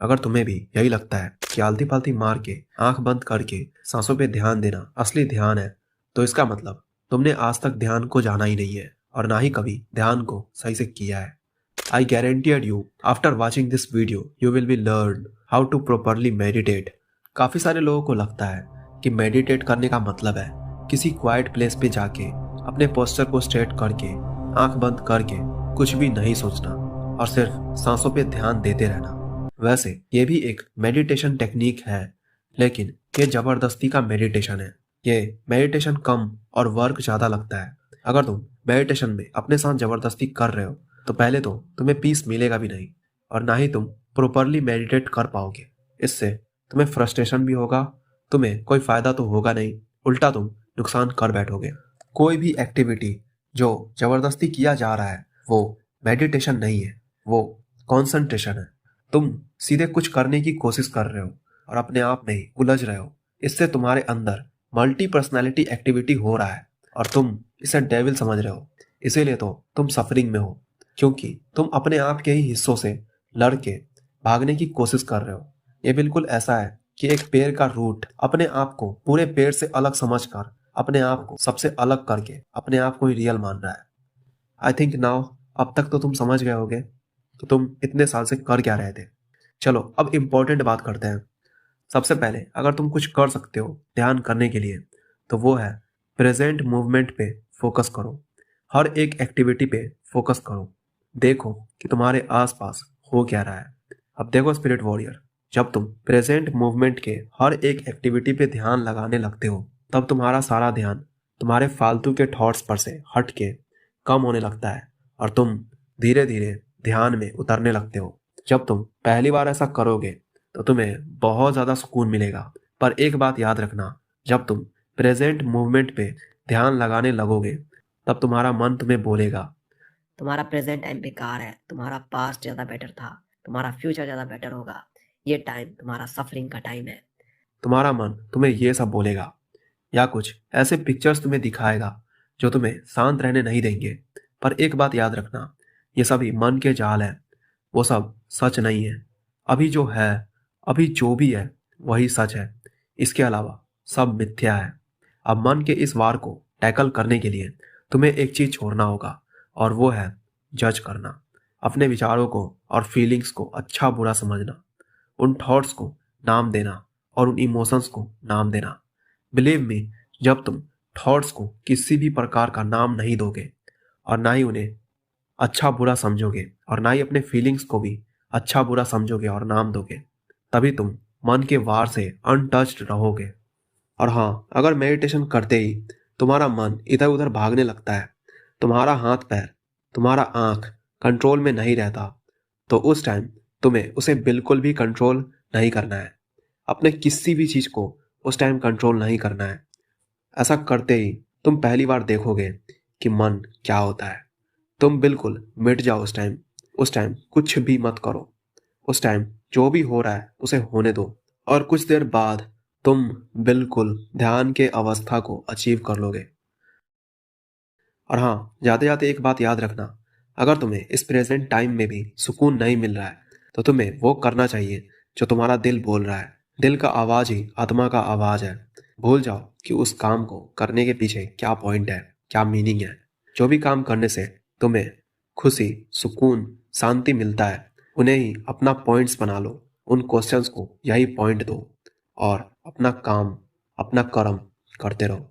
अगर तुम्हें भी यही लगता है कि आलती पालती मार के आंख बंद करके सांसों पे ध्यान देना असली ध्यान है, तो इसका मतलब तुमने आज तक ध्यान को जाना ही नहीं है और ना ही कभी ध्यान को सही से किया है। I guaranteed you after watching this video you will be learn how to properly meditate। काफी सारे लोगों को लगता है कि मेडिटेट करने का मतलब है किसी क्वाइट प्लेस पे जाके अपने पोस्चर को स्ट्रेट करके आंख बंद करके कुछ भी नहीं सोचना और सिर्फ सांसों पे ध्यान देते रहना। वैसे ये भी एक मेडिटेशन टेक्निक है, लेकिन ये जबरदस्ती का मेडिटेशन है। ये मेडिटेशन कम और वर्क ज्यादा लगता है। अगर तुम मेडिटेशन में अपने साथ जबरदस्ती कर रहे हो तो पहले तो तुम्हें पीस मिलेगा भी नहीं और ना ही तुम प्रॉपरली मेडिटेट कर पाओगे। इससे तुम्हें फ्रस्ट्रेशन भी होगा, तुम्हें कोई फायदा तो होगा नहीं, उल्टा तुम नुकसान कर बैठोगे। कोई भी एक्टिविटी जो जबरदस्ती किया जा रहा है वो मेडिटेशन नहीं है, वो कॉन्सेंट्रेशन है। तुम सीधे कुछ करने की कोशिश कर रहे हो और अपने आप में ही उलझ रहे हो। इससे तुम्हारे अंदर मल्टी पर्सनैलिटी एक्टिविटी हो रहा है और तुम इसे डेविल समझ रहे हो। इसीलिए तो तुम सफरिंग में हो, क्योंकि तुम अपने आप के ही हिस्सों से लड़ के भागने की कोशिश कर रहे हो। ये बिल्कुल ऐसा है कि एक पेड़ का रूट अपने आप को पूरे पेड़ से अलग समझकर अपने आप को सबसे अलग करके अपने आप को ही रियल मान रहा है। आई थिंक नाउ अब तक तो तुम समझ गए होगे तो तुम इतने साल से कर क्या रहे थे। चलो अब इम्पोर्टेंट बात करते हैं। सबसे पहले अगर तुम कुछ कर सकते हो ध्यान करने के लिए तो वो है प्रेजेंट मूवमेंट पे फोकस करो। हर एक एक्टिविटी पे फोकस करो। देखो कि तुम्हारे आसपास हो क्या रहा है। अब देखो स्पिरिट वॉरियर, जब तुम प्रेजेंट मूवमेंट के हर एक एक्टिविटी पे ध्यान लगाने लगते हो तब तुम्हारा सारा ध्यान तुम्हारे फालतू के थॉट्स पर से हट के कम होने लगता है और तुम धीरे धीरे ध्यान में उतरने लगते हो। जब तुम पहली बार ऐसा करोगे तो तुम्हें बहुत ज़्यादा सुकून मिलेगा, पर एक बात याद रखना, जब तुम प्रेजेंट मूवमेंट पे ध्यान लगाने लगोगे तब तुम्हारा मन तुम्हें बोलेगा तुम्हारा प्रेजेंट टाइम बेकार है, तुम्हारा पास्ट ज्यादा बेटर था, तुम्हारा फ्यूचर ज्यादा बेटर होगा, ये टाइम तुम्हारा सफरिंग का टाइम है। तुम्हारा मन तुम्हें ये सब बोलेगा या कुछ ऐसे पिक्चर्स तुम्हें दिखाएगा जो तुम्हें शांत रहने नहीं देंगे। पर एक बात याद रखना, ये सभी मन के जाल है, वो सब सच नहीं है। अभी जो है, अभी जो भी है वही सच है, इसके अलावा सब मिथ्या है। अब मन के इस वार को टैकल करने के लिए तुम्हें एक चीज छोड़ना होगा और वो है जज करना। अपने विचारों को और फीलिंग्स को अच्छा बुरा समझना, उन थॉट्स को नाम देना और उन इमोशंस को नाम देना। बिलीव मी, जब तुम थॉट्स को किसी भी प्रकार का नाम नहीं दोगे और ना ही उन्हें अच्छा बुरा समझोगे और ना ही अपने फीलिंग्स को भी अच्छा बुरा समझोगे और नाम दोगे, तभी तुम मन के वार से अनटच्ड रहोगे। और हाँ, अगर मेडिटेशन करते ही तुम्हारा मन इधर उधर भागने लगता है, तुम्हारा हाथ पैर, तुम्हारा आंख कंट्रोल में नहीं रहता, तो उस टाइम तुम्हें उसे बिल्कुल भी कंट्रोल नहीं करना है। अपने किसी भी चीज को उस टाइम कंट्रोल नहीं करना है। ऐसा करते ही तुम पहली बार देखोगे कि मन क्या होता है। तुम बिल्कुल मिट जाओ उस टाइम। उस टाइम कुछ भी मत करो। उस टाइम जो भी हो रहा है उसे होने दो और कुछ देर बाद तुम बिल्कुल ध्यान के अवस्था को अचीव कर लोगे। और हाँ, जाते जाते एक बात याद रखना, अगर तुम्हें इस प्रेजेंट टाइम में भी सुकून नहीं मिल रहा है तो तुम्हें वो करना चाहिए जो तुम्हारा दिल बोल रहा है। दिल का आवाज ही आत्मा का आवाज है। भूल जाओ कि उस काम को करने के पीछे क्या पॉइंट है, क्या मीनिंग है। जो भी काम करने से तुम्हें खुशी, सुकून, शांति मिलता है, उन्हें ही अपना पॉइंट्स बना लो। उन क्वेश्चंस को यही पॉइंट दो और अपना काम, अपना कर्म करते रहो।